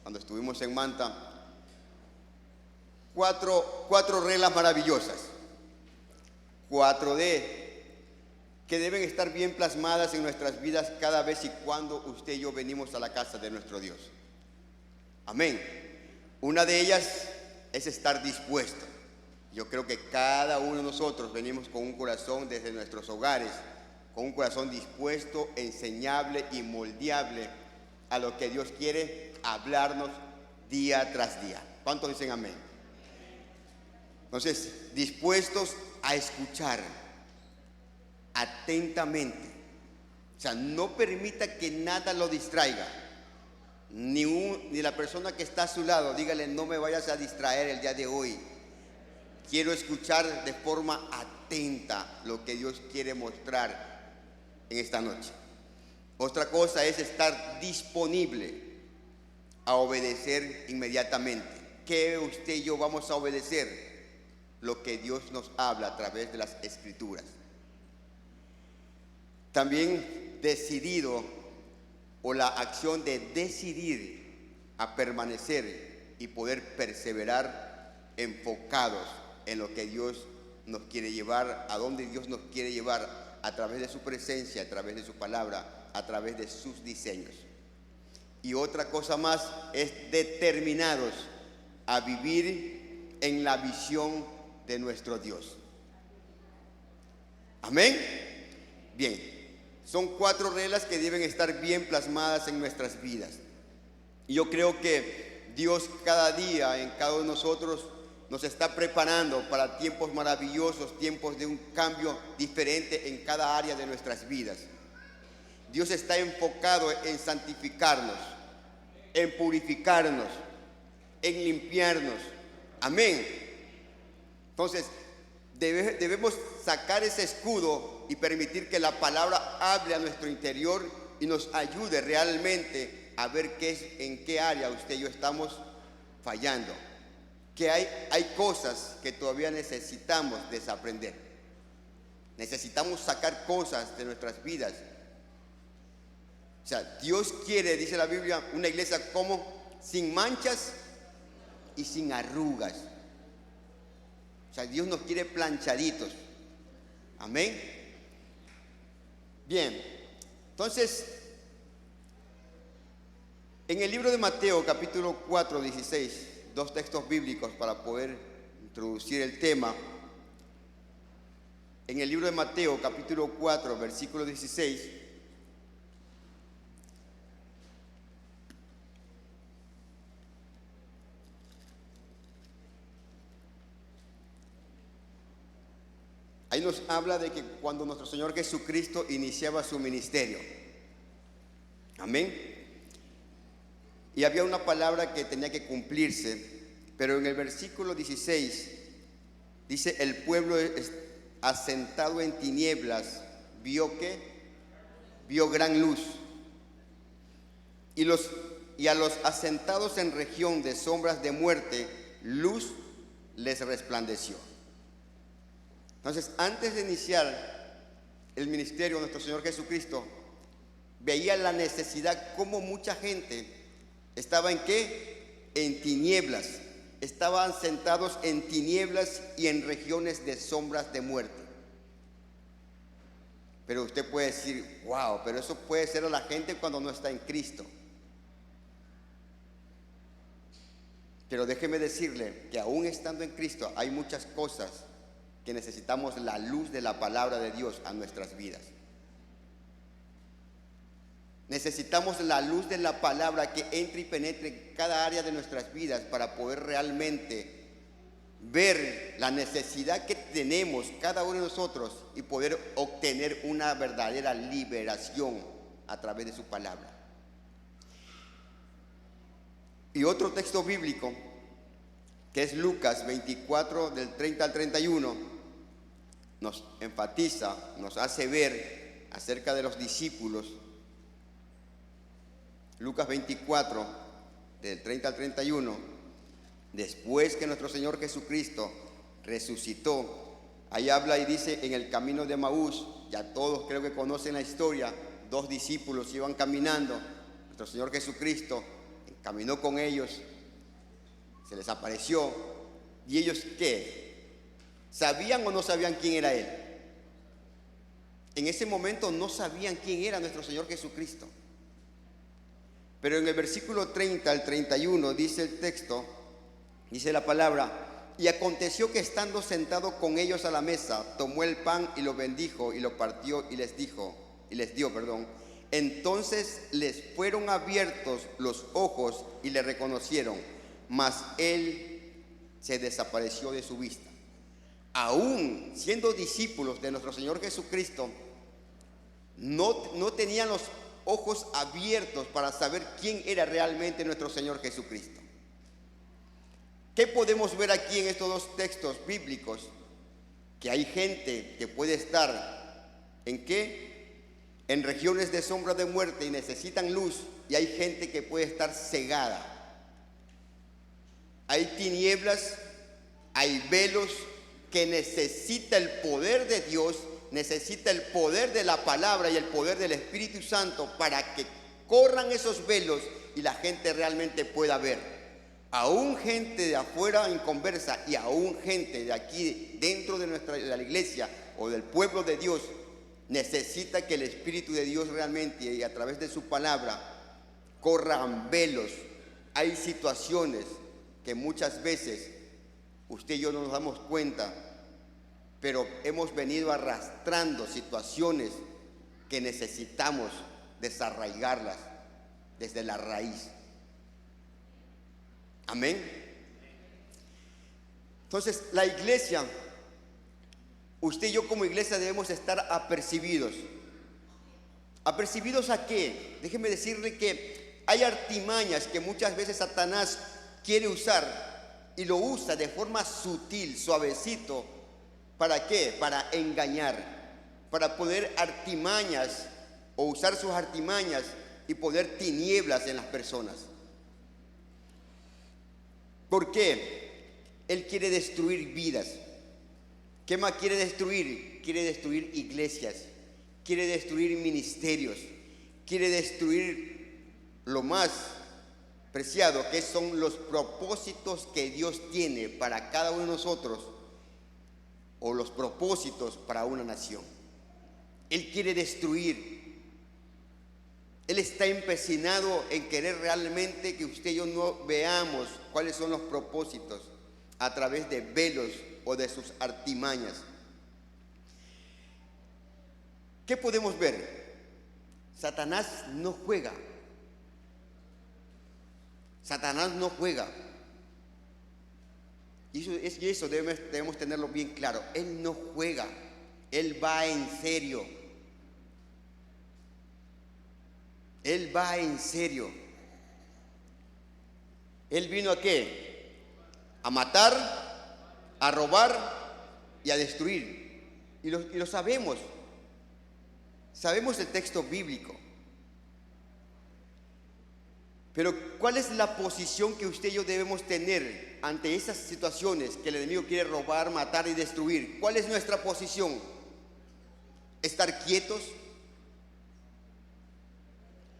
cuando estuvimos en Manta, cuatro reglas maravillosas, 4D, que deben estar bien plasmadas en nuestras vidas cada vez y cuando usted y yo venimos a la casa de nuestro Dios. Amén. Una de ellas es estar dispuesto. Yo creo que cada uno de nosotros venimos con un corazón desde nuestros hogares, con un corazón dispuesto, enseñable y moldeable a lo que Dios quiere hablarnos día tras día. ¿Cuántos dicen amén? Entonces, dispuestos a escuchar atentamente. O sea, no permita que nada lo distraiga. Ni la persona que está a su lado, dígale, no me vayas a distraer el día de hoy. Quiero escuchar de forma atenta lo que Dios quiere mostrar en esta noche. Otra cosa es estar disponible a obedecer inmediatamente. ¿Qué usted y yo vamos a obedecer? Lo que Dios nos habla a través de las Escrituras. También decidido, o la acción de decidir a permanecer y poder perseverar enfocados en lo que Dios nos quiere llevar, a donde Dios nos quiere llevar, a través de su presencia, a través de su palabra, a través de sus diseños. Y otra cosa más es determinados a vivir en la visión de nuestro Dios. Amén. Bien, son 4 reglas que deben estar bien plasmadas en nuestras vidas. Y yo creo que Dios cada día en cada uno de nosotros nos está preparando para tiempos maravillosos, tiempos de un cambio diferente en cada área de nuestras vidas. Dios está enfocado en santificarnos, en purificarnos, en limpiarnos. Amén. Entonces, debemos sacar ese escudo y permitir que la palabra hable a nuestro interior y nos ayude realmente a ver en qué área usted y yo estamos fallando. Que hay cosas que todavía necesitamos desaprender. Necesitamos sacar cosas de nuestras vidas. O sea, Dios quiere, dice la Biblia, una iglesia como sin manchas y sin arrugas. O sea, Dios nos quiere planchaditos. Amén. Bien, entonces, en el libro de Mateo, capítulo 4, 16, 2 textos bíblicos para poder introducir el tema. En el libro de Mateo, capítulo 4, versículo 16, ahí nos habla de que cuando nuestro Señor Jesucristo iniciaba su ministerio. Amén. Y había una palabra que tenía que cumplirse, pero en el versículo 16 dice, el pueblo asentado en tinieblas vio gran luz. Y a los asentados en región de sombras de muerte, luz les resplandeció. Entonces, antes de iniciar el ministerio de nuestro Señor Jesucristo, veía la necesidad como mucha gente estaba en ¿qué? En tinieblas. Estaban sentados en tinieblas y en regiones de sombras de muerte. Pero usted puede decir, wow, pero eso puede ser a la gente cuando no está en Cristo. Pero déjeme decirle que aún estando en Cristo hay muchas cosas que necesitamos la luz de la palabra de Dios a nuestras vidas. Necesitamos la luz de la palabra que entre y penetre en cada área de nuestras vidas para poder realmente ver la necesidad que tenemos cada uno de nosotros y poder obtener una verdadera liberación a través de su palabra. Y otro texto bíblico que es Lucas 24 del 30 al 31 nos enfatiza, nos hace ver acerca de los discípulos. Lucas 24, del 30 al 31, después que nuestro Señor Jesucristo resucitó, ahí habla y dice, en el camino de Maús, ya todos creo que conocen la historia, 2 discípulos iban caminando, nuestro Señor Jesucristo caminó con ellos, se les apareció, y ellos, ¿qué? ¿Sabían o no sabían quién era Él? En ese momento no sabían quién era nuestro Señor Jesucristo. Pero en el versículo 30 al 31 dice el texto, dice la palabra: y aconteció que estando sentado con ellos a la mesa, tomó el pan y lo bendijo y lo partió y les dio. Entonces les fueron abiertos los ojos y le reconocieron, mas Él se desapareció de su vista. Aún siendo discípulos de nuestro Señor Jesucristo, no tenían los ojos abiertos para saber quién era realmente nuestro Señor Jesucristo. ¿Qué podemos ver aquí en estos dos textos bíblicos? Que hay gente que puede estar ¿en qué? En regiones de sombra de muerte y necesitan luz, y hay gente que puede estar cegada. Hay tinieblas, hay velos, que necesita el poder de Dios, necesita el poder de la palabra y el poder del Espíritu Santo para que corran esos velos y la gente realmente pueda ver. Aún gente de afuera inconversa y aún gente de aquí dentro de la iglesia o del pueblo de Dios necesita que el Espíritu de Dios realmente y a través de su palabra corran velos. Hay situaciones que muchas veces usted y yo no nos damos cuenta, pero hemos venido arrastrando situaciones que necesitamos desarraigarlas desde la raíz. Amén. Entonces, la iglesia, usted y yo como iglesia debemos estar apercibidos. ¿Apercibidos a qué? Déjeme decirle que hay artimañas que muchas veces Satanás quiere usar y lo usa de forma sutil, suavecito. ¿Para qué? Para engañar, para poner artimañas o usar sus artimañas y poner tinieblas en las personas. ¿Por qué? Él quiere destruir vidas. ¿Qué más quiere destruir? Quiere destruir iglesias, quiere destruir ministerios, quiere destruir lo más preciado, que son los propósitos que Dios tiene para cada uno de nosotros, o los propósitos para una nación. Él quiere destruir. Él está empecinado en querer realmente que usted y yo no veamos cuáles son los propósitos a través de velos o de sus artimañas. ¿Qué podemos ver? Satanás no juega. Satanás no juega. Y eso debemos tenerlo bien claro. Él no juega. Él va en serio. Él va en serio. Él vino ¿a qué? A matar, a robar y a destruir. Y lo sabemos. Sabemos el texto bíblico. Pero ¿cuál es la posición que usted y yo debemos tener ante esas situaciones que el enemigo quiere robar, matar y destruir? ¿Cuál es nuestra posición? ¿Estar quietos?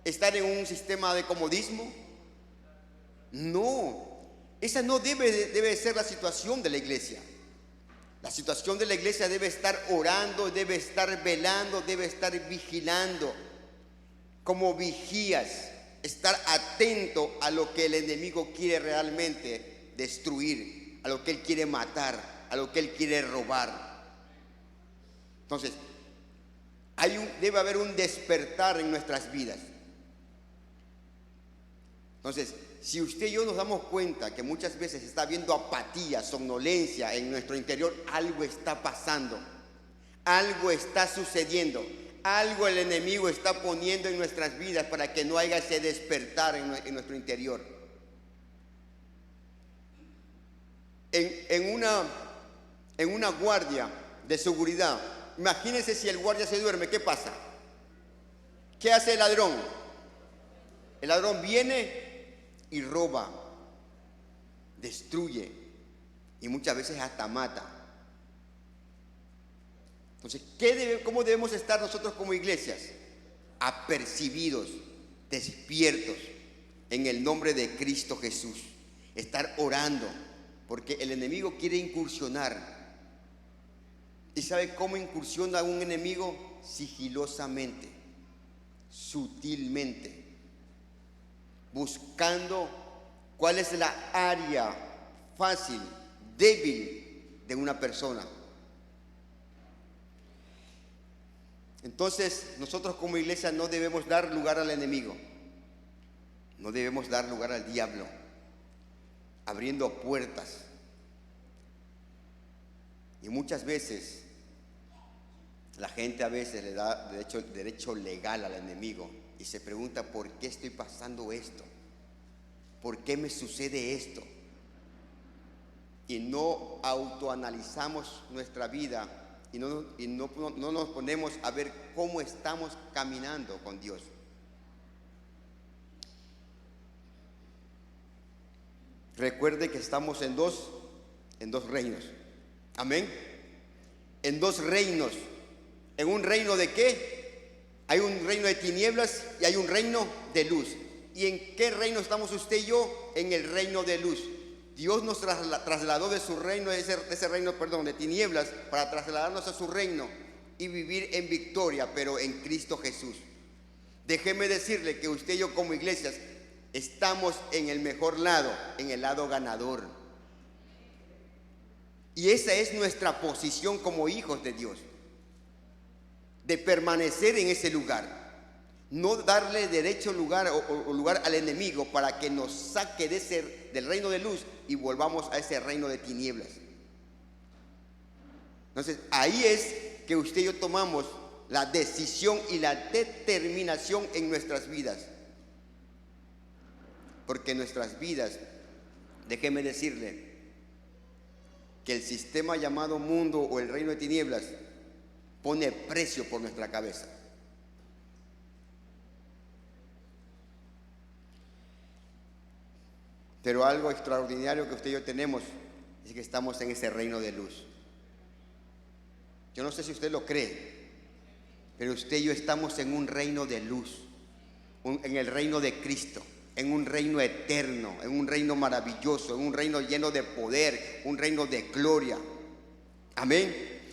¿Estar en un sistema de comodismo? No, esa no debe ser la situación de la iglesia. La situación de la iglesia debe estar orando, debe estar velando, debe estar vigilando, como vigías, estar atento a lo que el enemigo quiere realmente destruir, a lo que él quiere matar, a lo que él quiere robar. Entonces, debe haber un despertar en nuestras vidas. Entonces, si usted y yo nos damos cuenta que muchas veces está habiendo apatía, somnolencia en nuestro interior, algo está pasando, algo está sucediendo, algo el enemigo está poniendo en nuestras vidas para que no haya ese despertar en nuestro interior. En una guardia de seguridad, imagínense si el guardia se duerme, ¿qué pasa? ¿Qué hace el ladrón? El ladrón viene y roba, destruye y muchas veces hasta mata. Entonces, ¿cómo debemos estar nosotros como iglesias? Apercibidos, despiertos, en el nombre de Cristo Jesús. Estar orando, porque el enemigo quiere incursionar. ¿Y sabe cómo incursiona un enemigo? Sigilosamente, sutilmente, buscando cuál es la área fácil, débil de una persona. Entonces, nosotros como iglesia no debemos dar lugar al enemigo, no debemos dar lugar al diablo, abriendo puertas. Y muchas veces la gente a veces le da derecho legal al enemigo y se pregunta: ¿por qué estoy pasando esto? ¿Por qué me sucede esto? Y no autoanalizamos nuestra vida y no nos ponemos a ver cómo estamos caminando con Dios. Recuerde que estamos en dos reinos. Amén. En dos reinos. ¿En un reino de qué? Hay un reino de tinieblas y hay un reino de luz. ¿Y en qué reino estamos usted y yo? En el reino de luz. Dios nos trasladó de su reino, de ese reino, de tinieblas, para trasladarnos a su reino y vivir en victoria, pero en Cristo Jesús. Déjeme decirle que usted y yo como iglesias estamos en el mejor lado, en el lado ganador. Y esa es nuestra posición como hijos de Dios, de permanecer en ese lugar. No darle lugar al enemigo para que nos saque del reino de luz y volvamos a ese reino de tinieblas. Entonces, ahí es que usted y yo tomamos la decisión y la determinación en nuestras vidas. Porque en nuestras vidas, déjeme decirle, que el sistema llamado mundo o el reino de tinieblas pone precio por nuestra cabeza. Pero algo extraordinario que usted y yo tenemos es que estamos en ese reino de luz. Yo no sé si usted lo cree, pero usted y yo estamos en un reino de luz, en el reino de Cristo, en un reino eterno, en un reino maravilloso, en un reino lleno de poder, un reino de gloria. Amén.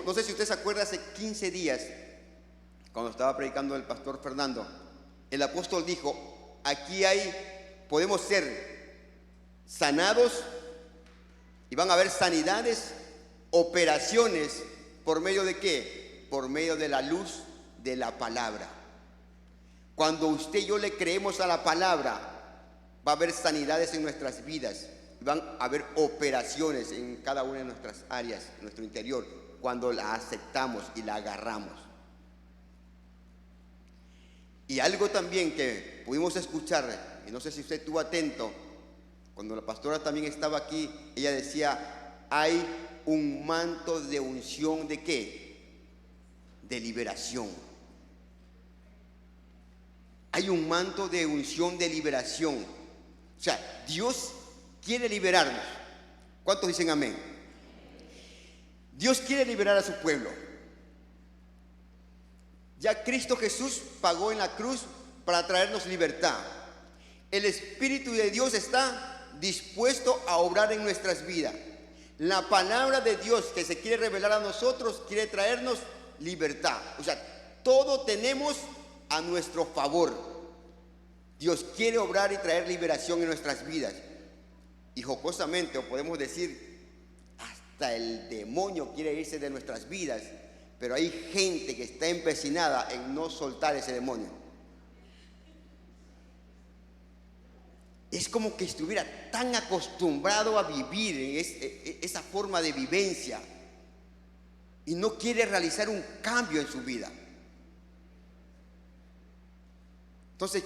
No sé si usted se acuerda, hace 15 días, cuando estaba predicando el pastor Fernando, el apóstol dijo: aquí podemos ser sanados y van a haber sanidades, operaciones, ¿por medio de qué? Por medio de la luz de la palabra. Cuando usted y yo le creemos a la palabra, va a haber sanidades en nuestras vidas, van a haber operaciones en cada una de nuestras áreas, en nuestro interior, cuando la aceptamos y la agarramos. Y algo también que pudimos escuchar, y no sé si usted estuvo atento, cuando la pastora también estaba aquí, ella decía: hay un manto de unción ¿de qué? De liberación. Hay un manto de unción de liberación. O sea, Dios quiere liberarnos. ¿Cuántos dicen amén? Dios quiere liberar a su pueblo. Ya Cristo Jesús pagó en la cruz para traernos libertad. El Espíritu de Dios está dispuesto a obrar en nuestras vidas. La palabra de Dios que se quiere revelar a nosotros quiere traernos libertad. O sea, todo tenemos a nuestro favor. Dios quiere obrar y traer liberación en nuestras vidas. Y jocosamente, o podemos decir, hasta el demonio quiere irse de nuestras vidas, pero hay gente que está empecinada en no soltar ese demonio. Es como que estuviera tan acostumbrado a vivir en esa forma de vivencia y no quiere realizar un cambio en su vida. Entonces,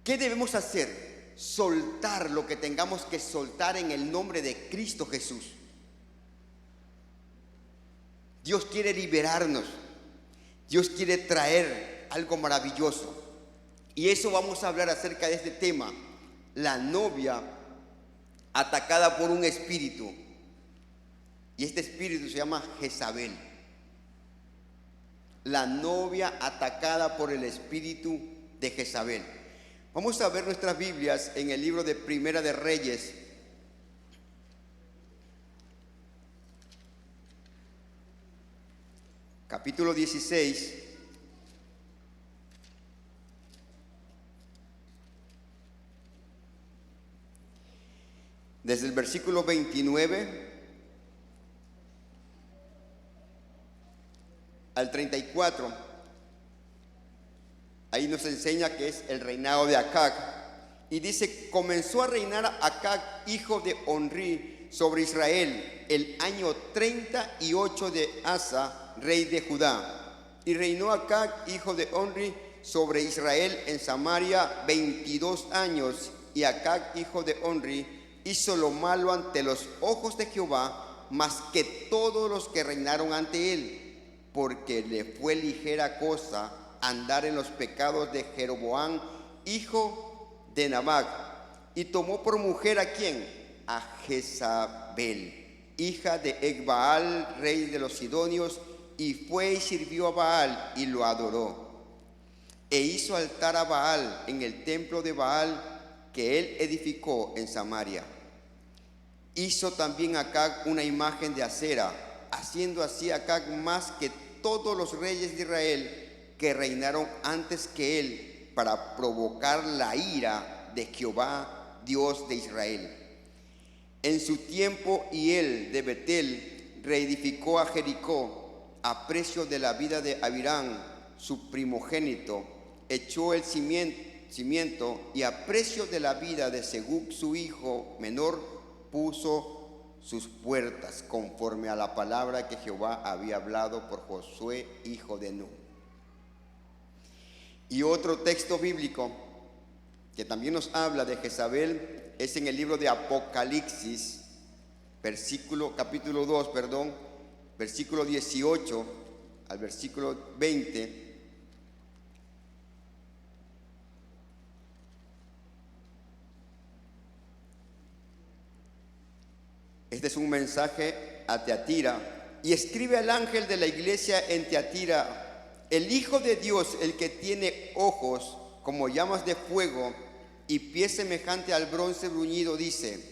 ¿qué debemos hacer? Soltar lo que tengamos que soltar en el nombre de Cristo Jesús. Dios quiere liberarnos. Dios quiere traer algo maravilloso. Y eso vamos a hablar acerca de este tema. La novia atacada por un espíritu. Y este espíritu se llama Jezabel. La novia atacada por el espíritu de Jezabel. Vamos a ver nuestras Biblias en el libro de Primera de Reyes, capítulo 16, desde el versículo 29 al 34. Ahí nos enseña que es el reinado de Acab. Y dice: comenzó a reinar Acab, hijo de Onri, sobre Israel el año 38 de Asa, rey de Judá. Y reinó Acab, hijo de Onri, sobre Israel en Samaria 22 años. Y Acab, hijo de Onri, hizo lo malo ante los ojos de Jehová, más que todos los que reinaron ante él, porque le fue ligera cosa andar en los pecados de Jeroboam, hijo de Nabat. Y tomó por mujer ¿a quién? A Jezabel, hija de Ecbaal, rey de los sidonios, y fue y sirvió a Baal y lo adoró. E hizo altar a Baal en el templo de Baal que él edificó en Samaria. Hizo también Acab una imagen de acera, haciendo así Acab más que todos los reyes de Israel que reinaron antes que él, para provocar la ira de Jehová, Dios de Israel. En su tiempo, y él de Betel reedificó a Jericó a precio de la vida de Abirán, su primogénito, echó el cimiento, y a precio de la vida de Segub, su hijo menor, puso sus puertas, conforme a la palabra que Jehová había hablado por Josué, hijo de Nun. Y otro texto bíblico que también nos habla de Jezabel es en el libro de Apocalipsis, capítulo 2, versículo 18 al versículo 20. Este es un mensaje a Teatira. Y escribe al ángel de la iglesia en Teatira: el Hijo de Dios, el que tiene ojos como llamas de fuego y pies semejante al bronce bruñido, dice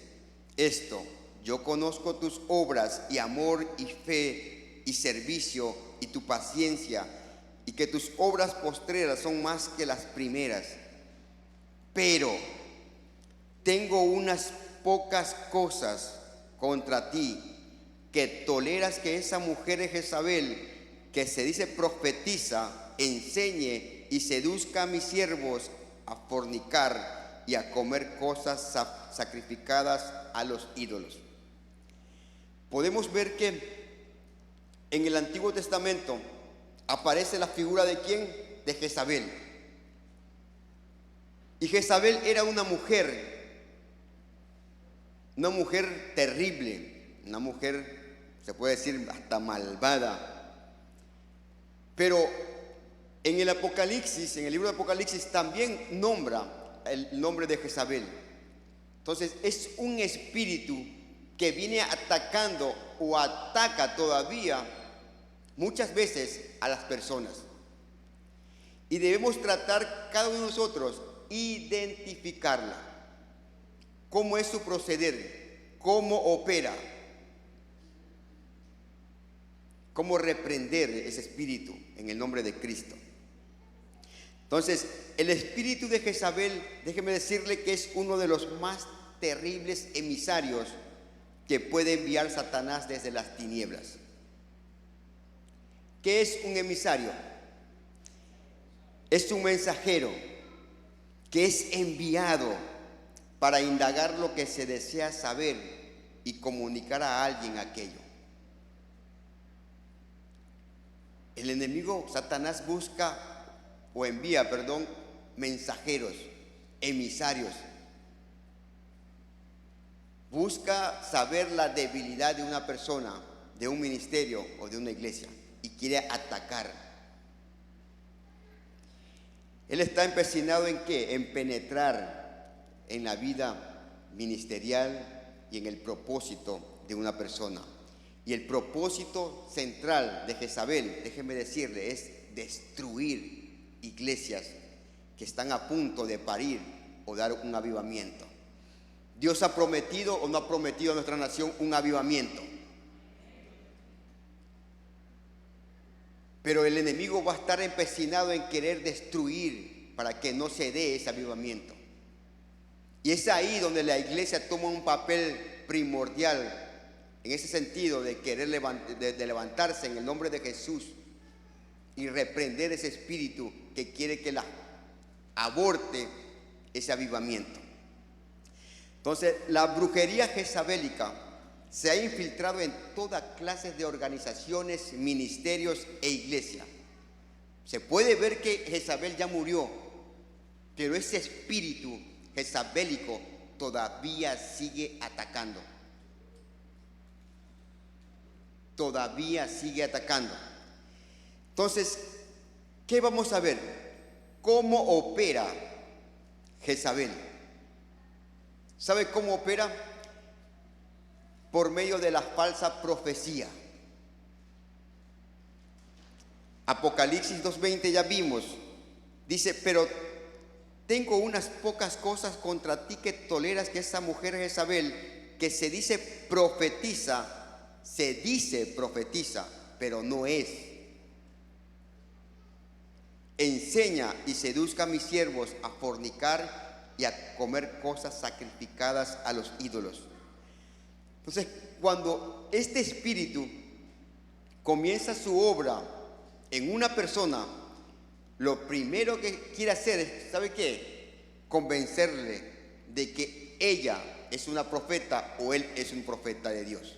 esto: yo conozco tus obras y amor y fe y servicio y tu paciencia, y que tus obras postreras son más que las primeras. Pero tengo unas pocas cosas contra ti, que toleras que esa mujer de Jezabel, que se dice profetiza, enseñe y seduzca a mis siervos a fornicar y a comer cosas sacrificadas a los ídolos. Podemos ver que en el Antiguo Testamento aparece la figura ¿de quién? De Jezabel. Y Jezabel era una mujer terrible, una mujer, se puede decir, hasta malvada. Pero en el Apocalipsis, en el libro de Apocalipsis, también nombra el nombre de Jezabel. Entonces es un espíritu que viene atacando o ataca todavía muchas veces a las personas. Y debemos tratar cada uno de nosotros, identificarla. ¿Cómo es su proceder? ¿Cómo opera? ¿Cómo reprender ese espíritu en el nombre de Cristo? Entonces, el espíritu de Jezabel, déjeme decirle que es uno de los más terribles emisarios que puede enviar Satanás desde las tinieblas. ¿Qué es un emisario? Es un mensajero que es enviado para indagar lo que se desea saber y comunicar a alguien aquello. El enemigo, Satanás, busca o envía, mensajeros, emisarios. Busca saber la debilidad de una persona, de un ministerio o de una iglesia, y quiere atacar. Él está empecinado ¿en qué? En penetrar en la vida ministerial y en el propósito de una persona. Y el propósito central de Jezabel, déjeme decirle, es destruir iglesias, que están a punto de parir o dar un avivamiento. Dios ha prometido o no ha prometido a nuestra nación un avivamiento. Pero el enemigo va a estar empecinado en querer destruir para que no se dé ese avivamiento. Y es ahí donde la iglesia toma un papel primordial en ese sentido de querer levantarse en el nombre de Jesús y reprender ese espíritu que quiere que aborte ese avivamiento. Entonces, la brujería jezabélica se ha infiltrado en todas clases de organizaciones, ministerios e iglesias. Se puede ver que Jezabel ya murió, pero ese espíritu jezabélico todavía sigue atacando. Todavía sigue atacando. Entonces, ¿qué vamos a ver? ¿Cómo opera Jezabel? ¿Sabe cómo opera? Por medio de la falsa profecía. Apocalipsis 2:20 ya vimos. Dice, pero tengo unas pocas cosas contra ti que toleras, que esa mujer Jezabel, que se dice profetiza, pero no es. Enseña y seduzca a mis siervos a fornicar y a comer cosas sacrificadas a los ídolos. Entonces, cuando este espíritu comienza su obra en una persona, lo primero que quiere hacer es, ¿sabe qué? Convencerle de que ella es una profeta o él es un profeta de Dios.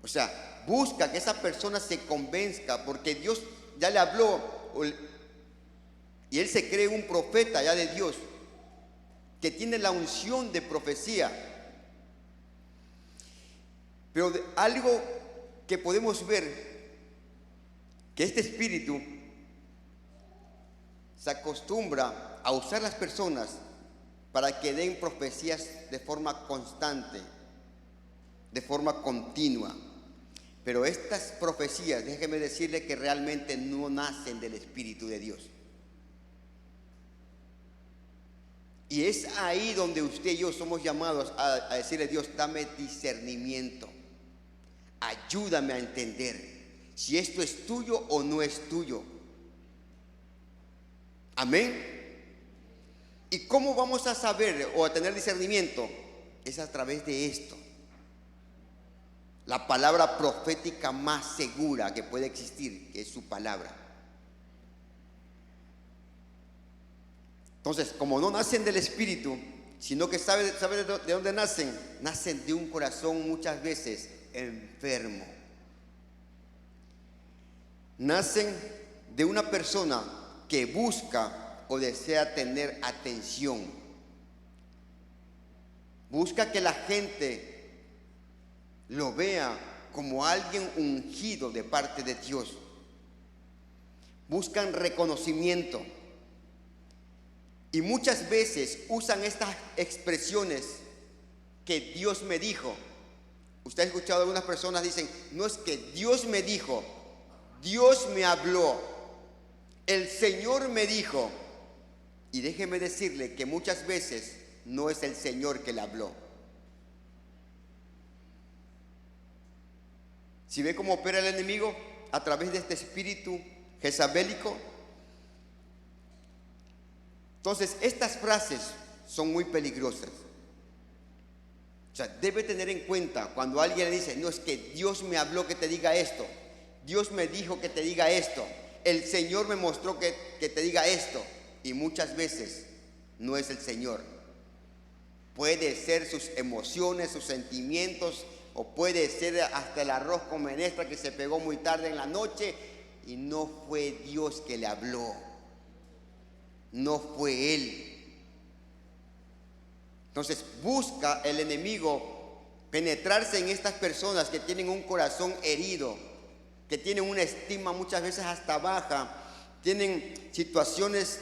O sea, busca que esa persona se convenzca porque Dios ya le habló y él se cree un profeta ya de Dios, que tiene la unción de profecía. Pero algo que podemos ver, que este espíritu se acostumbra a usar las personas para que den profecías de forma constante, de forma continua. Pero estas profecías, déjeme decirle que realmente no nacen del Espíritu de Dios. Y es ahí donde usted y yo somos llamados a decirle a Dios, dame discernimiento, ayúdame a entender si esto es tuyo o no es tuyo. Amén. ¿Y cómo vamos a saber o a tener discernimiento? Es a través de esto. La palabra profética más segura que puede existir, que es su palabra. Entonces, como no nacen del Espíritu, sino que sabe de dónde nacen, nacen de un corazón muchas veces enfermo. Nacen de una persona que busca o desea tener atención. Busca que la gente lo vea como alguien ungido de parte de Dios. Buscan reconocimiento. Y muchas veces usan estas expresiones que Dios me dijo. Usted ha escuchado a algunas personas dicen, no es que Dios me dijo, Dios me habló, el Señor me dijo. Y déjeme decirle que muchas veces no es el Señor que le habló. Si ve cómo opera el enemigo a través de este espíritu jezabélico. Entonces, estas frases son muy peligrosas. O sea, debe tener en cuenta cuando alguien le dice, no, es que Dios me habló que te diga esto, Dios me dijo que te diga esto, el Señor me mostró que te diga esto. Y muchas veces no es el Señor. Puede ser sus emociones, sus sentimientos, o puede ser hasta el arroz con menestra que se pegó muy tarde en la noche y no fue Dios que le habló. No fue Él. Entonces busca el enemigo penetrarse en estas personas que tienen un corazón herido, que tienen una estima muchas veces hasta baja, tienen situaciones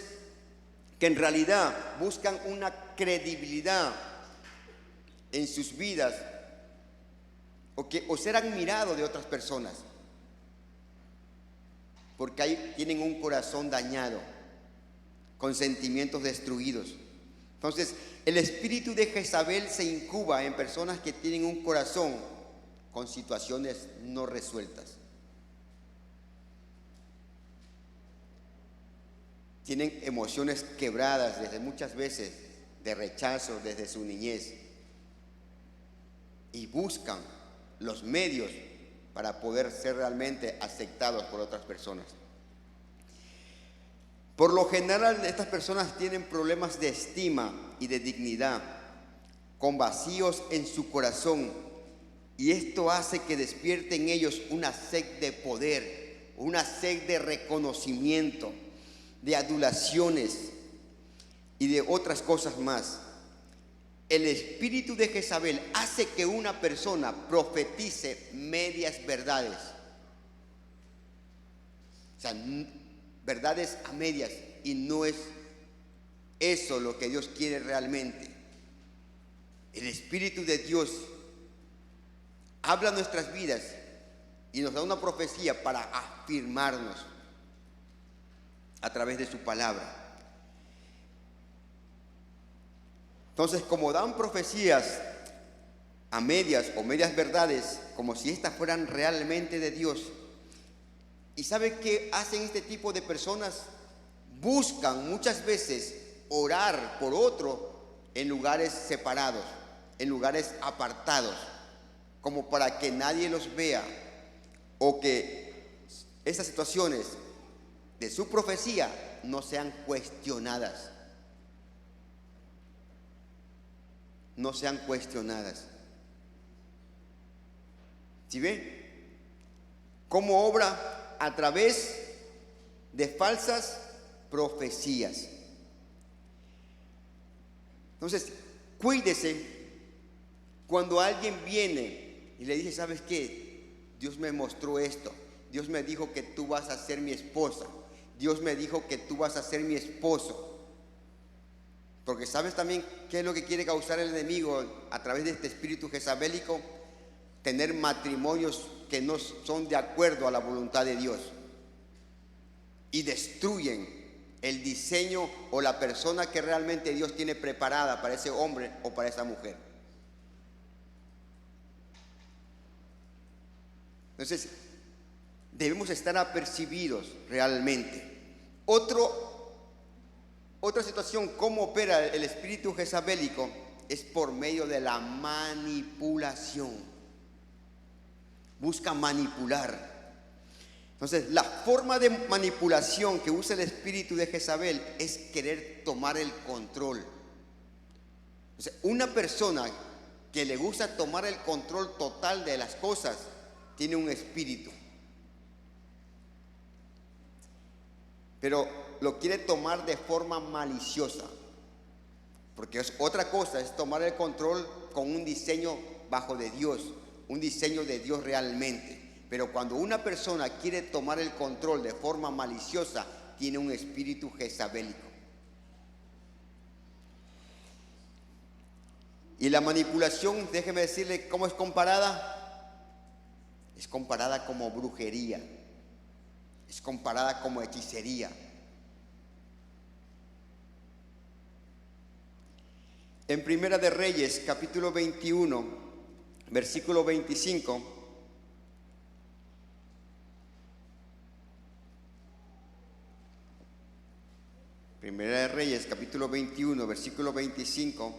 que en realidad buscan una credibilidad en sus vidas o ser admirado de otras personas. porque tienen un corazón dañado, con sentimientos destruidos. Entonces, el espíritu de Jezabel se incuba en personas que tienen un corazón con situaciones no resueltas. Tienen emociones quebradas desde muchas veces de rechazo desde su niñez y buscan los medios para poder ser realmente aceptados por otras personas. Por lo general, estas personas tienen problemas de estima y de dignidad, con vacíos en su corazón, y esto hace que despierte en ellos una sed de poder, una sed de reconocimiento, de adulaciones y de otras cosas más. El espíritu de Jezabel hace que una persona profetice medias verdades, o sea, verdades a medias, y no es eso lo que Dios quiere realmente. El Espíritu de Dios habla nuestras vidas y nos da una profecía para afirmarnos a través de su palabra. Entonces, como dan profecías a medias o medias verdades, como si estas fueran realmente de Dios, ¿y sabe qué hacen este tipo de personas? Buscan muchas veces orar por otro en lugares separados, en lugares apartados, como para que nadie los vea, o que estas situaciones de su profecía no sean cuestionadas. No sean cuestionadas. ¿Sí ve? ¿Cómo obra? A través de falsas profecías. Entonces, cuídese cuando alguien viene y le dice: ¿sabes qué? Dios me mostró esto. Dios me dijo que tú vas a ser mi esposa. Dios me dijo que tú vas a ser mi esposo. Porque ¿sabes también qué es lo que quiere causar el enemigo a través de este espíritu jezabélico? Tener matrimonios que no son de acuerdo a la voluntad de Dios y destruyen el diseño o la persona que realmente Dios tiene preparada para ese hombre o para esa mujer. Entonces, debemos estar apercibidos realmente. Otra situación, cómo opera el espíritu jezabélico, es por medio de la manipulación. Busca manipular. Entonces, la forma de manipulación que usa el espíritu de Jezabel es querer tomar el control. O sea, una persona que le gusta tomar el control total de las cosas tiene un espíritu, pero lo quiere tomar de forma maliciosa, porque es otra cosa, es tomar el control con un diseño bajo de Dios, un diseño de Dios realmente. Pero cuando una persona quiere tomar el control de forma maliciosa, tiene un espíritu jezabélico. Y la manipulación, déjeme decirle cómo es comparada. Es comparada como brujería, es comparada como hechicería. En Primera de Reyes, capítulo 21, versículo 25, Primera de Reyes, capítulo 21, versículo 25,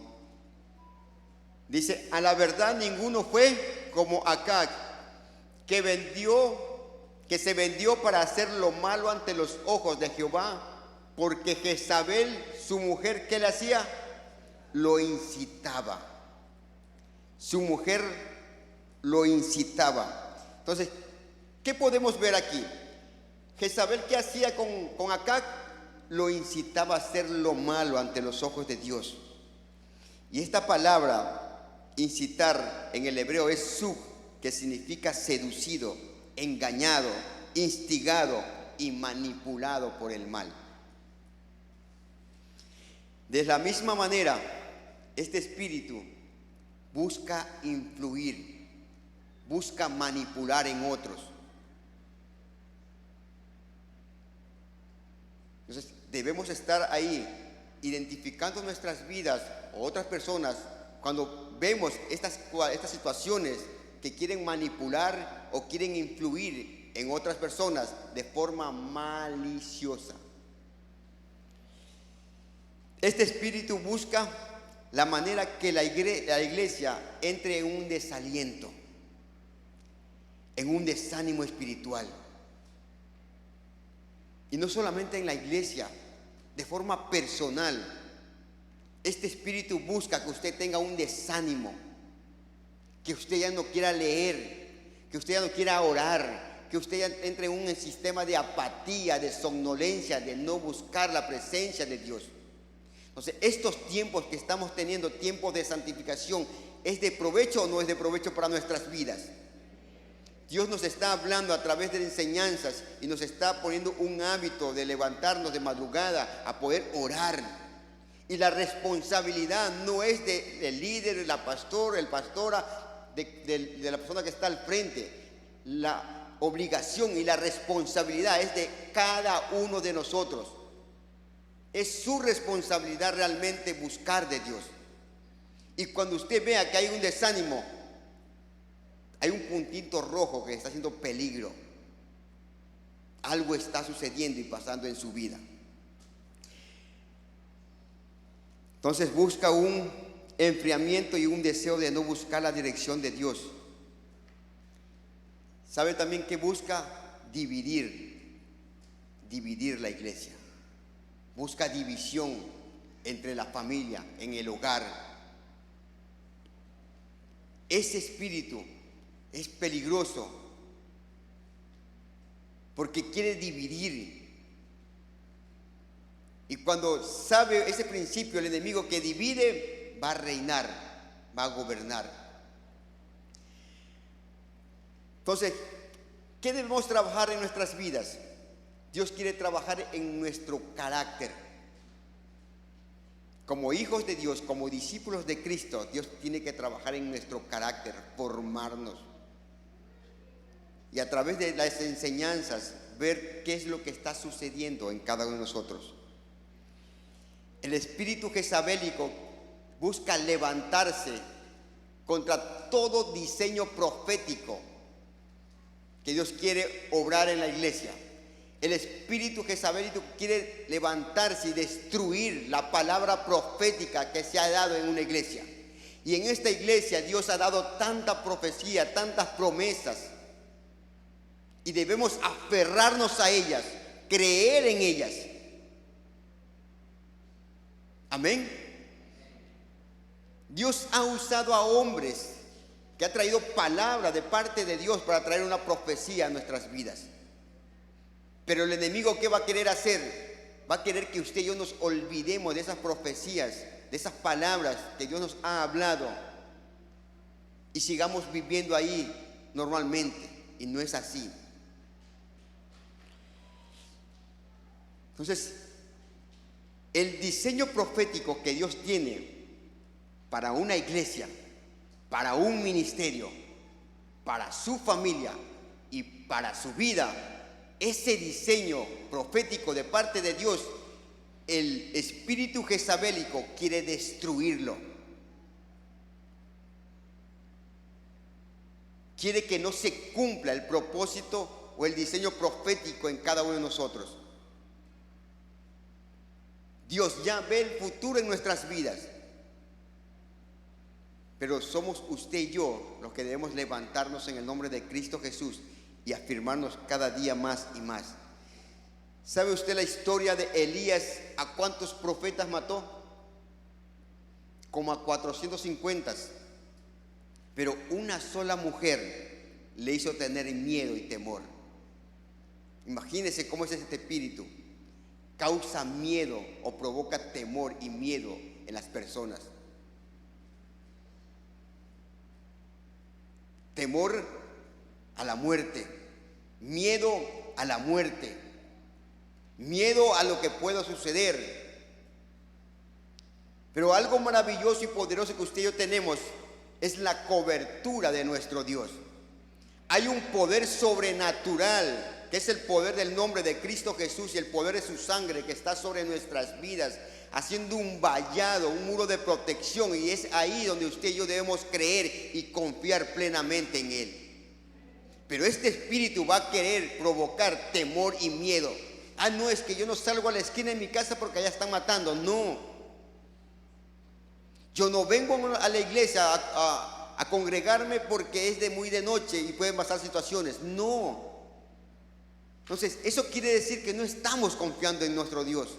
dice: a la verdad ninguno fue como Acab, que se vendió para hacer lo malo ante los ojos de Jehová, porque Jezabel, su mujer, ¿qué le hacía? Lo incitaba. Su mujer lo incitaba. Entonces, ¿qué podemos ver aquí? Jezabel, ¿qué hacía con Acab? Lo incitaba a hacer lo malo ante los ojos de Dios. Y esta palabra, incitar, en el hebreo es sug, que significa seducido, engañado, instigado y manipulado por el mal. De la misma manera, este espíritu busca influir, busca manipular en otros. debemos estar ahí identificando nuestras vidas o otras personas cuando vemos estas situaciones que quieren manipular o quieren influir en otras personas de forma maliciosa. Este espíritu busca la manera que la iglesia entre en un desaliento, en un desánimo espiritual. Y no solamente en la iglesia, de forma personal. Este espíritu busca que usted tenga un desánimo, que usted ya no quiera leer, que usted ya no quiera orar, que usted ya entre en un sistema de apatía, de somnolencia, de no buscar la presencia de Dios. Entonces, estos tiempos que estamos teniendo, tiempos de santificación, ¿es de provecho o no es de provecho para nuestras vidas? Dios nos está hablando a través de enseñanzas y nos está poniendo un hábito de levantarnos de madrugada a poder orar. Y la responsabilidad no es del líder, la pastora, el pastora, de la persona que está al frente. La obligación y la responsabilidad es de cada uno de nosotros. Es su responsabilidad realmente buscar de Dios. Y cuando usted vea que hay un desánimo, hay un puntito rojo que está haciendo peligro, algo está sucediendo y pasando en su vida. Entonces busca un enfriamiento y un deseo de no buscar la dirección de Dios. ¿Sabe también que busca? Dividir la iglesia. Busca división entre la familia, en el hogar. Ese espíritu es peligroso porque quiere dividir. Y cuando sabe ese principio, el enemigo que divide va a reinar, va a gobernar. Entonces, ¿qué debemos trabajar en nuestras vidas? Dios quiere trabajar en nuestro carácter. Como hijos de Dios, como discípulos de Cristo, Dios tiene que trabajar en nuestro carácter, formarnos. Y a través de las enseñanzas, ver qué es lo que está sucediendo en cada uno de nosotros. El espíritu jezabélico busca levantarse contra todo diseño profético que Dios quiere obrar en la iglesia. El espíritu jezabélico quiere levantarse y destruir la palabra profética que se ha dado en una iglesia. Y en esta iglesia Dios ha dado tanta profecía, tantas promesas. Y debemos aferrarnos a ellas, creer en ellas. Amén. Dios ha usado a hombres que ha traído palabra de parte de Dios para traer una profecía a nuestras vidas. Pero el enemigo, ¿qué va a querer hacer? Va a querer que usted y yo nos olvidemos de esas profecías, de esas palabras que Dios nos ha hablado y sigamos viviendo ahí normalmente. Y no es así. Entonces, el diseño profético que Dios tiene para una iglesia, para un ministerio, para su familia y para su vida, ese diseño profético de parte de Dios, el espíritu jezabélico quiere destruirlo. Quiere que no se cumpla el propósito o el diseño profético en cada uno de nosotros. Dios ya ve el futuro en nuestras vidas. Pero somos usted y yo los que debemos levantarnos en el nombre de Cristo Jesús y afirmarnos cada día más y más. ¿Sabe usted la historia de Elías? ¿A cuántos profetas mató? Como a 450. Pero una sola mujer le hizo tener miedo y temor. Imagínese cómo es este espíritu. Causa miedo o provoca temor y miedo en las personas. Temor a la muerte, miedo a la muerte, miedo a lo que pueda suceder. Pero algo maravilloso y poderoso que usted y yo tenemos es la cobertura de nuestro Dios. Hay un poder sobrenatural que es el poder del nombre de Cristo Jesús y el poder de su sangre que está sobre nuestras vidas, haciendo un vallado, un muro de protección, y es ahí donde usted y yo debemos creer y confiar plenamente en Él. Pero este espíritu va a querer provocar temor y miedo. Ah, no, es que yo no salgo a la esquina de mi casa porque allá están matando. No. Yo no vengo a la iglesia a congregarme porque es muy de noche y pueden pasar situaciones. No. Entonces, eso quiere decir que no estamos confiando en nuestro Dios.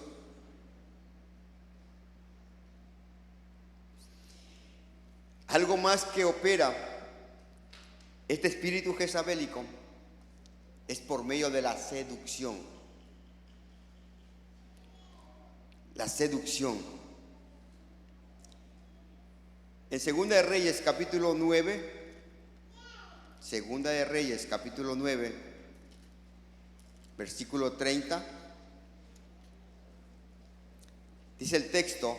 Algo más que opera este espíritu jezabélico es por medio de la seducción. La seducción. En Segunda de Reyes capítulo 9, Segunda de Reyes capítulo 9, versículo 30, dice el texto: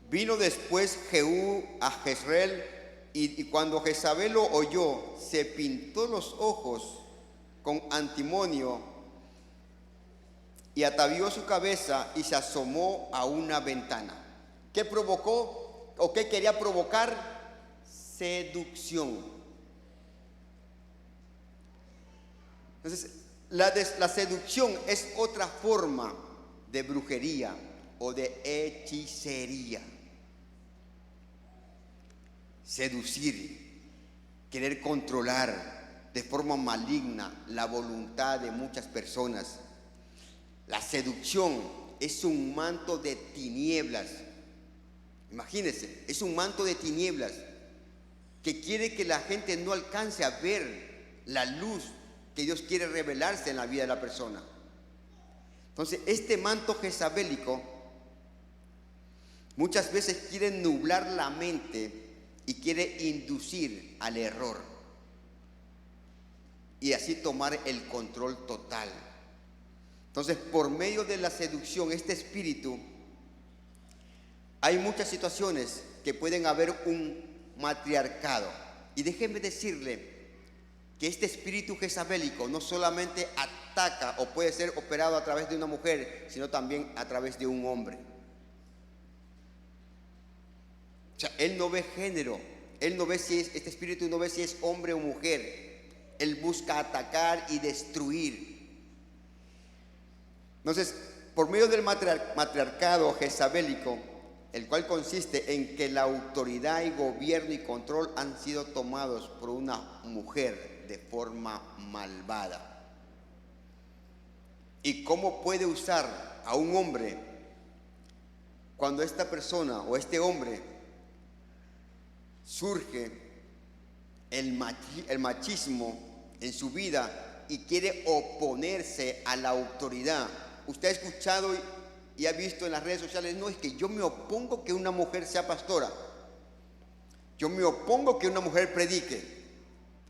vino después Jehú a Jezreel, y cuando Jezabel lo oyó, se pintó los ojos con antimonio y atavió su cabeza y se asomó a una ventana. ¿Qué provocó o qué quería provocar? Seducción. Entonces, la seducción es otra forma de brujería o de hechicería. Seducir, querer controlar de forma maligna la voluntad de muchas personas. La seducción es un manto de tinieblas. Imagínense, es un manto de tinieblas que quiere que la gente no alcance a ver la luz que Dios quiere revelarse en la vida de la persona. Entonces, este manto jezabélico muchas veces quiere nublar la mente y quiere inducir al error y así tomar el control total. Entonces, por medio de la seducción, este espíritu, hay muchas situaciones que pueden haber un matriarcado. Y déjenme decirle que este espíritu jezabélico no solamente ataca o puede ser operado a través de una mujer, sino también a través de un hombre. O sea, él no ve género, él no ve si es, este espíritu no ve si es hombre o mujer. Él busca atacar y destruir. Entonces, por medio del matriarcado jezabélico, el cual consiste en que la autoridad y gobierno y control han sido tomados por una mujer de forma malvada. ¿Y cómo puede usar a un hombre cuando esta persona o este hombre surge el machismo en su vida y quiere oponerse a la autoridad? Usted ha escuchado y ha visto en las redes sociales: no, es que yo me opongo que una mujer sea pastora, yo me opongo que una mujer predique.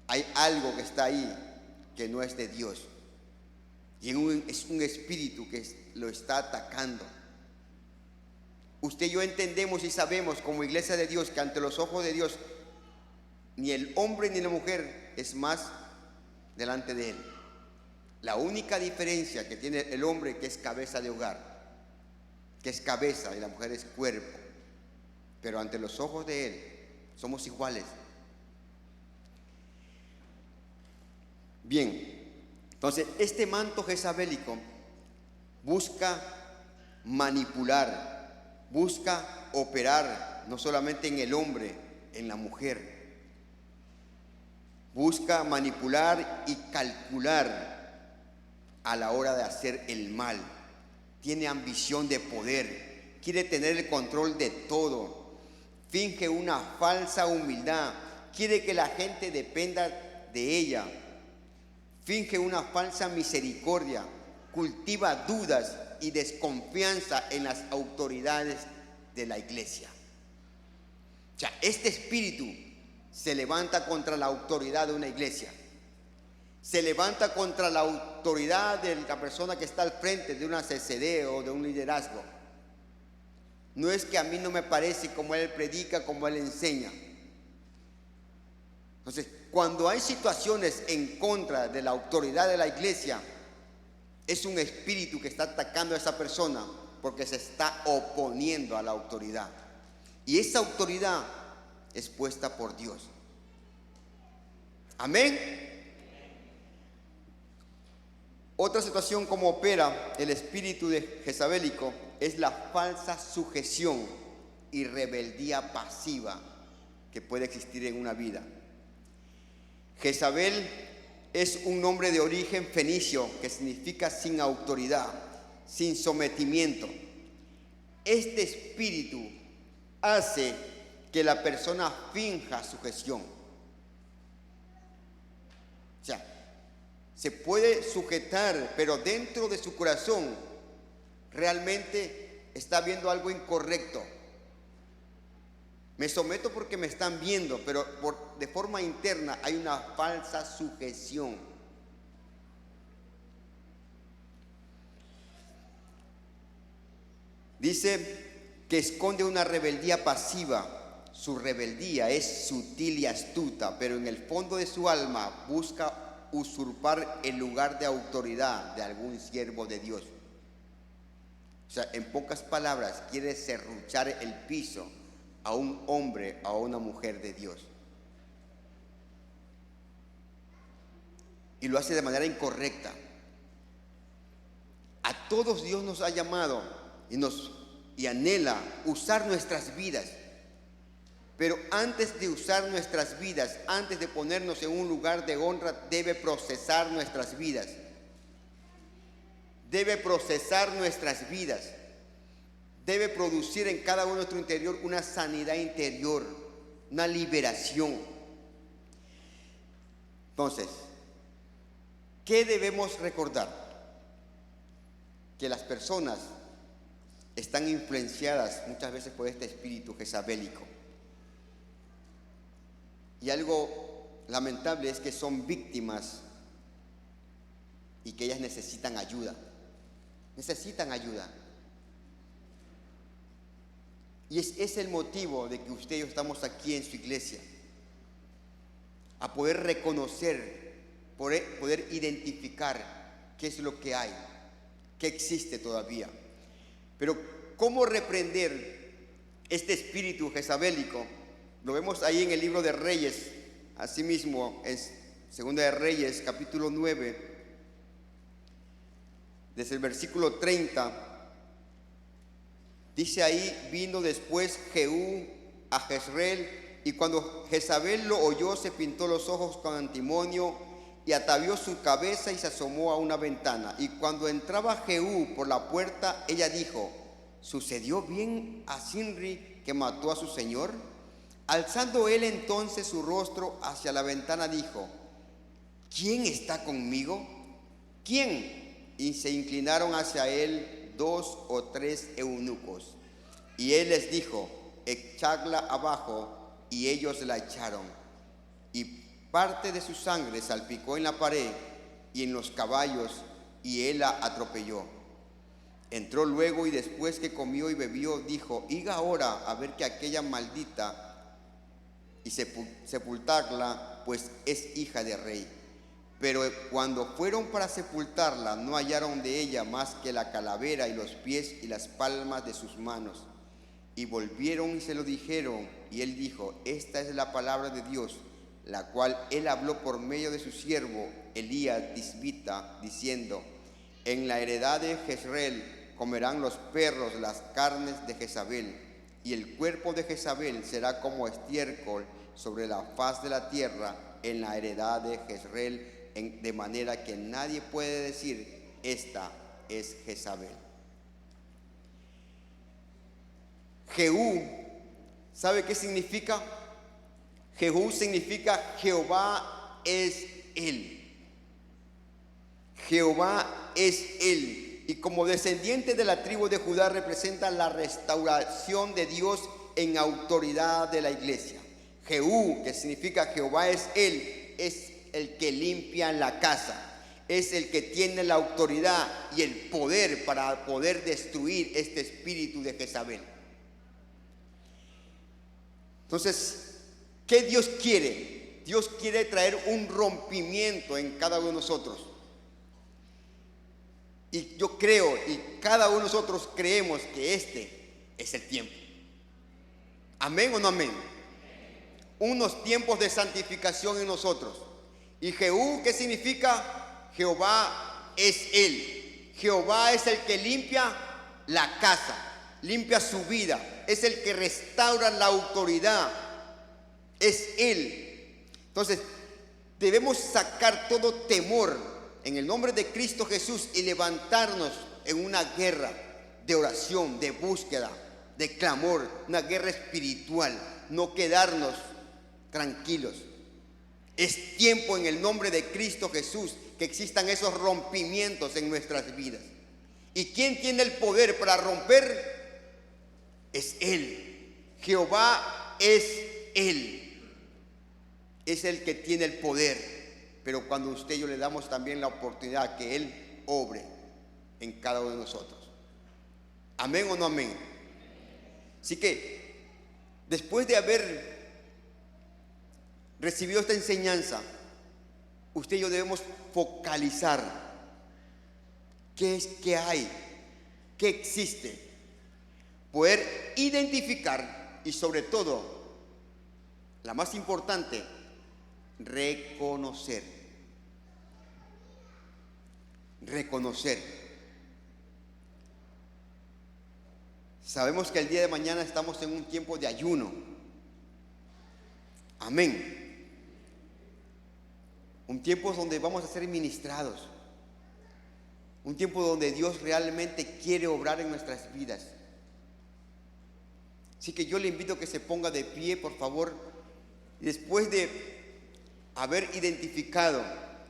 Hay algo que está ahí que no es de Dios y es un espíritu que lo está atacando. Usted y yo entendemos y sabemos como iglesia de Dios que ante los ojos de Dios ni el hombre ni la mujer es más delante de Él. La única diferencia que tiene el hombre, que es cabeza de hogar, que es cabeza, y la mujer es cuerpo, pero ante los ojos de Él somos iguales. Bien, entonces este manto jezabélico busca manipular, busca operar no solamente en el hombre, en la mujer. Busca manipular y calcular a la hora de hacer el mal. Tiene ambición de poder, quiere tener el control de todo. Finge una falsa humildad, quiere que la gente dependa de ella. Finge una falsa misericordia, cultiva dudas y desconfianza en las autoridades de la iglesia. O sea, este espíritu se levanta contra la autoridad de una iglesia, se levanta contra la autoridad de la persona que está al frente de una CCD o de un liderazgo. No es que a mí no me parece como él predica, como él enseña. Entonces, cuando hay situaciones en contra de la autoridad de la iglesia, es un espíritu que está atacando a esa persona porque se está oponiendo a la autoridad. Y esa autoridad es puesta por Dios. Amén. Otra situación como opera el espíritu de jezabelico es la falsa sujeción y rebeldía pasiva que puede existir en una vida. Jezabel es un nombre de origen fenicio que significa sin autoridad, sin sometimiento. Este espíritu hace que la persona finja sujeción. O sea, se puede sujetar, pero dentro de su corazón realmente está viendo algo incorrecto. Me someto porque me están viendo, pero de forma interna hay una falsa sujeción. Dice que esconde una rebeldía pasiva. Su rebeldía es sutil y astuta, pero en el fondo de su alma busca usurpar el lugar de autoridad de algún siervo de Dios. O sea, en pocas palabras, quiere serruchar el piso a un hombre o a una mujer de Dios. Y lo hace de manera incorrecta. A todos Dios nos ha llamado y anhela usar nuestras vidas. Pero antes de usar nuestras vidas, antes de ponernos en un lugar de honra, debe procesar nuestras vidas. Debe procesar nuestras vidas. Debe producir en cada uno de nuestro interior una sanidad interior, una liberación. Entonces, ¿qué debemos recordar? Que las personas están influenciadas muchas veces por este espíritu jezabélico. Y algo lamentable es que son víctimas y que ellas necesitan ayuda. Necesitan ayuda. Y es el motivo de que usted y yo estamos aquí en su iglesia. A poder reconocer, poder identificar qué es lo que hay, qué existe todavía. Pero ¿cómo reprender este espíritu jezabélico? Lo vemos ahí en el libro de Reyes, asimismo en Segunda de Reyes, capítulo 9, desde el versículo 30. Dice ahí: vino después Jehú a Jezreel, y cuando Jezabel lo oyó, se pintó los ojos con antimonio y atavió su cabeza y se asomó a una ventana. Y cuando entraba Jehú por la puerta, ella dijo: ¿sucedió bien a Zimri que mató a su señor? Alzando él entonces su rostro hacia la ventana, dijo: ¿quién está conmigo? ¿Quién? Y se inclinaron hacia él 2 o 3 eunucos. Y él les dijo: echadla abajo. Y ellos la echaron. Y parte de su sangre salpicó en la pared y en los caballos, y él la atropelló. Entró luego, y después que comió y bebió, dijo: id ahora a ver que aquella maldita y sepultarla, pues es hija de rey. Pero cuando fueron para sepultarla, no hallaron de ella más que la calavera y los pies y las palmas de sus manos. Y volvieron y se lo dijeron, y él dijo: esta es la palabra de Dios, la cual él habló por medio de su siervo Elías Tisbita, diciendo: en la heredad de Jezreel comerán los perros las carnes de Jezabel, y el cuerpo de Jezabel será como estiércol sobre la faz de la tierra en la heredad de Jezreel, de manera que nadie puede decir: esta es Jezabel. Jehú, ¿sabe qué significa? Jehú significa Jehová es él. Jehová es él. Y como descendiente de la tribu de Judá representa la restauración de Dios en autoridad de la iglesia. Jehú, que significa Jehová es él, es el que limpia la casa, es el que tiene la autoridad y el poder para poder destruir este espíritu de Jezabel. Entonces, ¿qué Dios quiere? Dios quiere traer un rompimiento en cada uno de nosotros. Y yo creo, y cada uno de nosotros creemos que este es el tiempo. ¿Amén o no amén? Unos tiempos de santificación en nosotros. Y Jehú, ¿qué significa? Jehová es Él. Jehová es el que limpia la casa, limpia su vida. Es el que restaura la autoridad. Es Él. Entonces, debemos sacar todo temor en el nombre de Cristo Jesús y levantarnos en una guerra de oración, de búsqueda, de clamor, una guerra espiritual. No quedarnos tranquilos. Es tiempo en el nombre de Cristo Jesús que existan esos rompimientos en nuestras vidas. ¿Y quién tiene el poder para romper? Es Él. Jehová es Él. Es el que tiene el poder. Pero cuando usted y yo le damos también la oportunidad que Él obre en cada uno de nosotros. ¿Amén o no amén? Así que después de haber recibido esta enseñanza, usted y yo debemos focalizar qué es, qué hay, qué existe, poder identificar y sobre todo, la más importante, reconocer. Sabemos que el día de mañana estamos en un tiempo de ayuno. Amén. Un tiempo donde vamos a ser ministrados. Un tiempo donde Dios realmente quiere obrar en nuestras vidas. Así que yo le invito a que se ponga de pie, por favor. Y después de haber identificado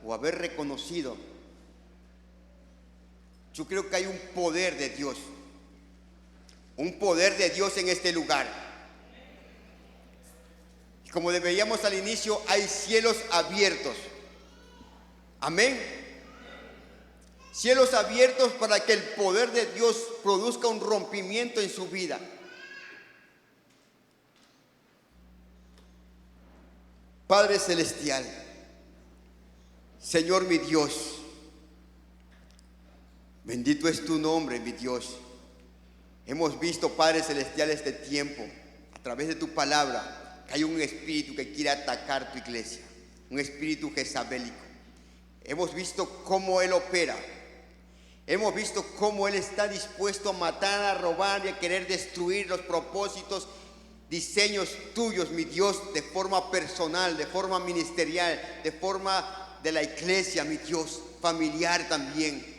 o haber reconocido, yo creo que hay un poder de Dios. Un poder de Dios en este lugar. Y como le veíamos al inicio, hay cielos abiertos. Amén. Cielos abiertos para que el poder de Dios produzca un rompimiento en su vida. Padre Celestial, Señor mi Dios, bendito es tu nombre, mi Dios. Hemos visto, Padre Celestial, este tiempo, a través de tu palabra, que hay un espíritu que quiere atacar tu iglesia, un espíritu jezabélico. Hemos visto cómo él opera. Hemos visto cómo él está dispuesto a matar, a robar y a querer destruir los propósitos, diseños tuyos, mi Dios, de forma personal, de forma ministerial, de forma de la iglesia, mi Dios, familiar también.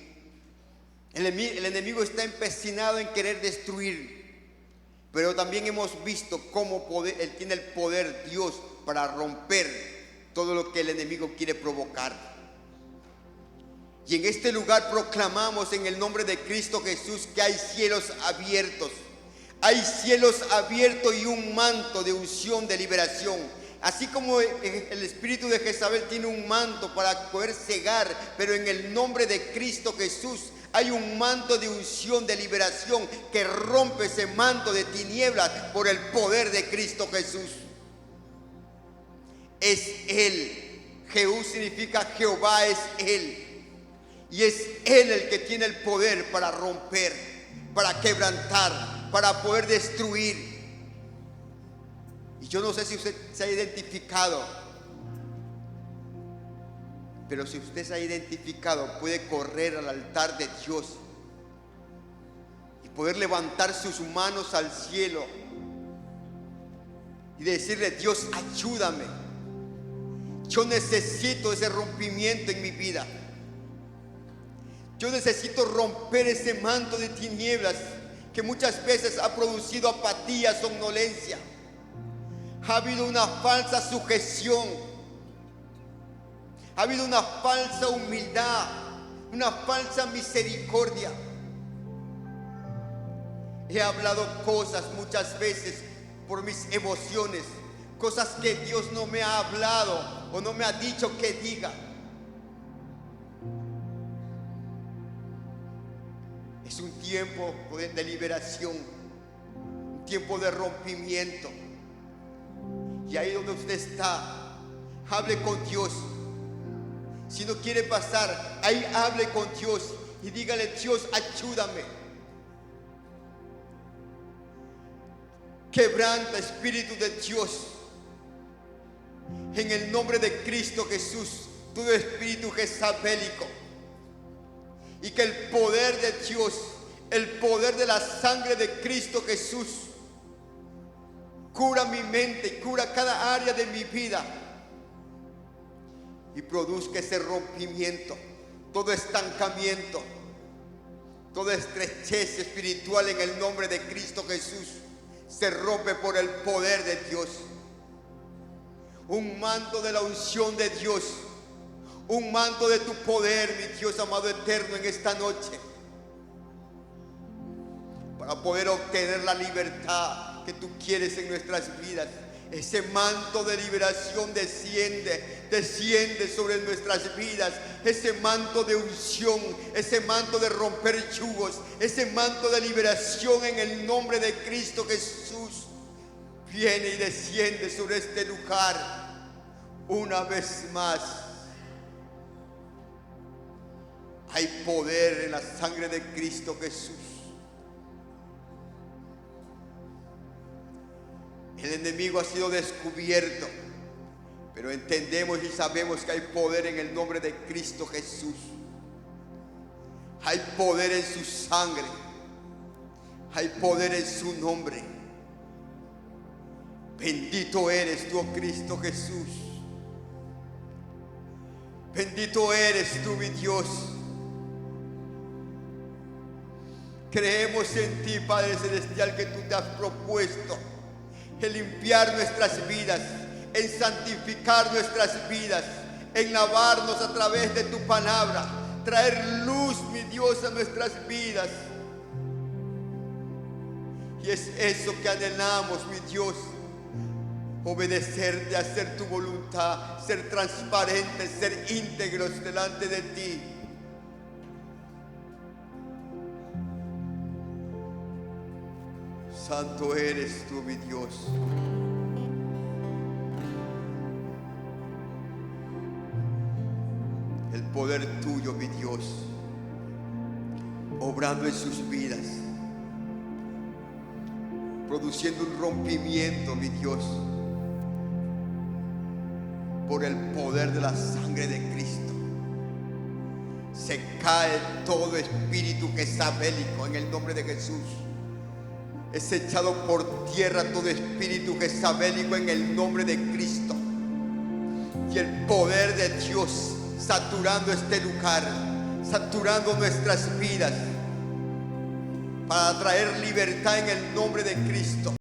El enemigo está empecinado en querer destruir, pero también hemos visto cómo él tiene el poder, Dios, para romper todo lo que el enemigo quiere provocar. Y en este lugar proclamamos en el nombre de Cristo Jesús que hay cielos abiertos. Hay cielos abiertos y un manto de unción, de liberación. Así como el espíritu de Jezabel tiene un manto para poder cegar, pero en el nombre de Cristo Jesús hay un manto de unción, de liberación, que rompe ese manto de tinieblas por el poder de Cristo Jesús. Es Él. Jehú significa Jehová es Él. Y es Él el que tiene el poder para romper, para quebrantar, para poder destruir. Y yo no sé si usted se ha identificado, pero si usted se ha identificado, puede correr al altar de Dios y poder levantar sus manos al cielo y decirle: Dios, ayúdame. Yo necesito ese rompimiento en mi vida. Yo necesito romper ese manto de tinieblas que muchas veces ha producido apatía, somnolencia. Ha habido una falsa sujeción. Ha habido una falsa humildad, una falsa misericordia. He hablado cosas muchas veces por mis emociones, cosas que Dios no me ha hablado o no me ha dicho que diga. Es un tiempo de liberación, un tiempo de rompimiento. Y ahí donde usted está, hable con Dios. Si no quiere pasar, ahí hable con Dios y dígale: Dios, ayúdame. Quebranta, Espíritu de Dios, en el nombre de Cristo Jesús, todo espíritu jezabélico. Y que el poder de Dios, el poder de la sangre de Cristo Jesús, cura mi mente, cura cada área de mi vida y produzca ese rompimiento, todo estancamiento, toda estrechez espiritual en el nombre de Cristo Jesús se rompe por el poder de Dios. Un manto de la unción de Dios, un manto de tu poder, mi Dios amado eterno, en esta noche, para poder obtener la libertad que tú quieres en nuestras vidas. Ese manto de liberación desciende sobre nuestras vidas. Ese manto de unción, ese manto de romper yugos, ese manto de liberación en el nombre de Cristo Jesús viene y desciende sobre este lugar una vez más. Hay poder en la sangre de Cristo Jesús. El enemigo ha sido descubierto, pero entendemos y sabemos que hay poder en el nombre de Cristo Jesús. Hay poder en su sangre, hay poder en su nombre. Bendito eres tú, oh Cristo Jesús. Bendito eres tú, mi Dios. Creemos en ti, Padre Celestial, que tú te has propuesto en limpiar nuestras vidas, en santificar nuestras vidas, en lavarnos a través de tu palabra, traer luz, mi Dios, a nuestras vidas. Y es eso que anhelamos, mi Dios: obedecerte, hacer tu voluntad, ser transparentes, ser íntegros delante de ti. Santo eres tú, mi Dios. El poder tuyo, mi Dios, obrando en sus vidas, produciendo un rompimiento, mi Dios, por el poder de la sangre de Cristo. Se cae todo espíritu jezabélico en el nombre de Jesús. Es echado por tierra todo espíritu jezabélico en el nombre de Cristo. Y el poder de Dios saturando este lugar, saturando nuestras vidas, para traer libertad en el nombre de Cristo.